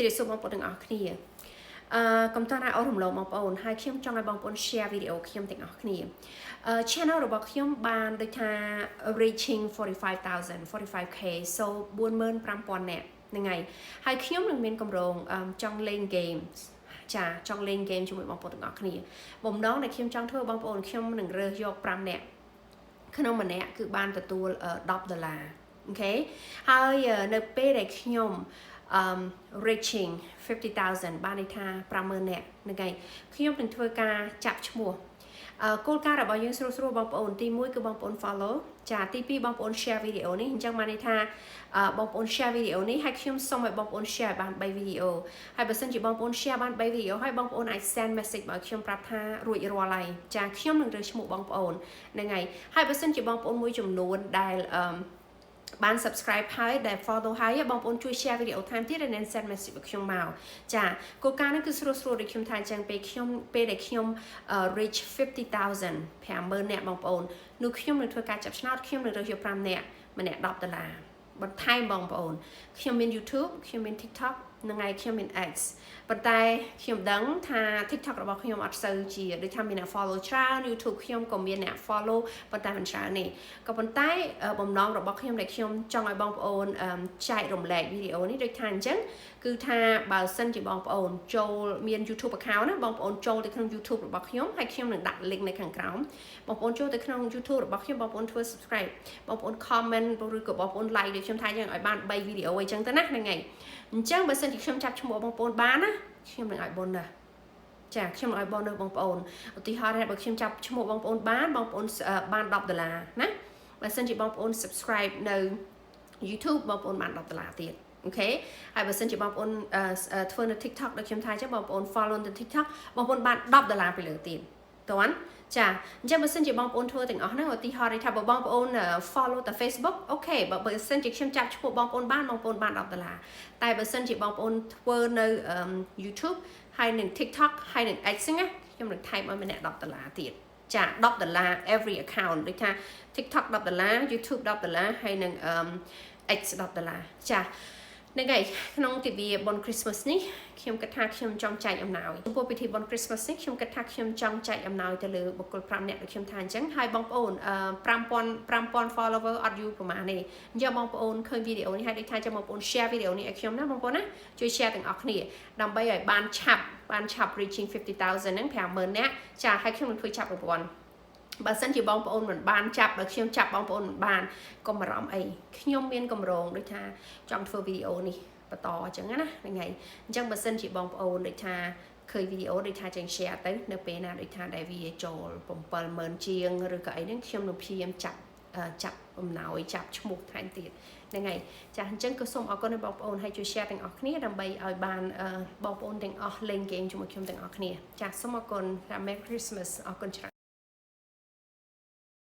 Thì số bóng bóng từng ở kia công ta này ở rộng lòng bóng bóng hai khiêm trong ngày bóng bóng share video khiêm từng ở kia channel của bóng khiêm ban được tha reaching 45,000 so 45,000 nè ngày hai khiêm được miền cầm rồng trong lên games chà trong lên game cho mọi bóng bóng từng ở kia bóng đó này khiêm trong thưa bóng bóng khiêm đừng rơi vô 5 nè khả năng mà nè cứ ban từ tour $10 ok hai nơi p để khiêm reaching 50,000 បានន័យថា50,000 នាក់ហ្នឹងហើយខ្ញុំនឹងធ្វើការចាប់ឈ្មោះគោលការណ៍របស់យើងស្រួលៗបងប្អូនទី1គឺបងប្អូន follow ចាទី2បងប្អូន share video នេះអញ្ចឹងបានន័យថាបងប្អូន share video នេះហើយខ្ញុំសូមឲ្យបងប្អូន share បាន3 video ហើយបើសិនជាបងប្អូន share បាន3 video ហើយបងប្អូនអាច send message មកខ្ញុំប្រាប់ថារួចរាល់ហើយចាខ្ញុំនឹងរើសឈ្មោះបងប្អូនហ្នឹងហើយបើសិនជាបងប្អូនមួយចំនួនដែលបាន subscribe ហើយដែល follow ហើយបងប្អូនជួយ share video ថែមទៀតនិង send message ឲ្យខ្ញុំមកចាគោលការណ៍នេះគឺស្រួលៗដូចខ្ញុំថាអញ្ចឹងពេលដែលខ្ញុំ reach 50,000 50,000 នាក់បងប្អូននោះខ្ញុំនឹងធ្វើការចាប់ឆ្នោតខ្ញុំនឹងរើសយក5នាក់ម្នាក់$10បន្ថែមបងប្អូនខ្ញុំមាន YouTube ខ្ញុំមាន TikTok នឹងថ្ងៃខ្ញុំមាន X ប៉ុន្តែខ្ញុំដឹងថា TikTok របស់ខ្ញុំអត់សូវជាដូចថាមានអ្នក follow ច្រើន YouTube ខ្ញុំក៏មានអ្នក follow ប៉ុន្តែមិនច្រើនទេក៏ប៉ុន្តែបំណងរបស់ខ្ញុំដែលខ្ញុំចង់ឲ្យបងប្អូនចែករំលែកវីដេអូនេះដូចថាអញ្ចឹងគឺថាបើសិនជាបងប្អូនចូលមាន YouTube account ណាបងប្អូនចូលទៅក្នុង YouTube របស់ខ្ញុំហើយខ្ញុំនឹងដាក់ link នៅខាងក្រោមបងប្អូនចូលទៅក្នុង YouTube របស់ខ្ញុំបងប្អូនធ្វើ subscribe បងប្អូន comment ឬក៏បងប្អូន like ដូចខ្ញុំថាអញ្ចឹងឲ្យបាន3វីដេអូអីចឹងទៅណាហ្នឹងហើយអញ្ចឹងបើសិនជាខ្ញុំចាប់ឈ្មោះបងប្អូនបានណាខ្ញុំនឹងឲ្យបុណ្យដែរចាខ្ញុំនឹងឲ្យបុណ្យដល់បងប្អូនឧទាហរណ៍បើខ្ញុំចាប់ឈ្មោះបងប្អូនបានបងប្អូនបាន$10ណាបើសិនជាបងប្អូន subscribe នៅ YouTube បងប្អូនបាន$10ទៀតអូខេហើយបើសិនជាបងប្អូនធ្វើនៅ TikTok ដូចខ្ញុំថាអញ្ចឹងបងប្អូន follow នៅ TikTok បងប្អូនបាន$10ពីលើទៀតតើចាអញ្ចឹងបើសិនជាបងប្អូនធ្វើទាំងអស់ហ្នឹងឧទាហរណ៍ថាបើបងប្អូន follow តែ Facebook អូខេបើសិនជាខ្ញុំចាប់ឈ្មោះបងប្អូនបានបងប្អូនបាន$10តែបើសិនជាបងប្អូនធ្វើនៅ YouTube ហើយនឹង TikTok ហើយនឹង X ហ្នឹងណាខ្ញុំនឹងថែមឲ្យម្នាក់$10ទៀតចា$10 every account ដូចថា TikTok $10 YouTube $10ហើយនឹង X $10ចាហ្នឹងហើយក្នុងទិវាបុណ្យ Christmas នេះខ្ញុំគិតថាខ្ញុំចង់ចែកអំណោយចំពោះពិធីបុណ្យ Christmas នេះខ្ញុំគិតថាខ្ញុំចង់ចែកអំណោយទៅលើបុគ្គល5នាក់ដូចខ្ញុំថាអញ្ចឹងហើយបងប្អូន5,000 follower អត់យូរប្រហែលទេអញ្ចឹងបងប្អូនឃើញវីដេអូនេះហើយដូចថាចាំបងប្អូន share វីដេអូនេះឲ្យខ្ញុំណាបងប្អូនណាជួយ share ទាំងអស់គ្នាដើម្បីឲ្យបានឆាប់ reaching 50,000 ហ្នឹង50,000នាក់ចាហើយខ្ញុំនឹងធ្វើចាប់ប្រព័ន្ធបើសិនជាបងប្អូនមិនបានចាប់បើខ្ញុំចាប់បងប្អូនមិនបានកុំបារម្ភអីខ្ញុំមានកម្រងដូចថាចង់ធ្វើវីដេអូនេះបន្តអញ្ចឹងណាហ្នឹងហើយអញ្ចឹងបើសិនជាបងប្អូនដូចថាឃើញវីដេអូដូចថាចេញ share ទៅនៅពេលណាដូចថាដែលវាចូល70000ជាងឬក៏អីហ្នឹងខ្ញុំនឹងព្យាយាមចាប់អំណោយចាប់ឈ្មោះថែមទៀតហ្នឹងហើយចាអញ្ចឹងក៏សូមអរគុណដល់បងប្អូនហើយជួយ share ទាំងអស់គ្នាដើម្បីឲ្យបានបងប្អូនទាំងអស់លេង game ជាមួយខ្ញុំទាំងអស់គ្នាចាសូមអរគុណ Merry Christmas អរគុណច្រើន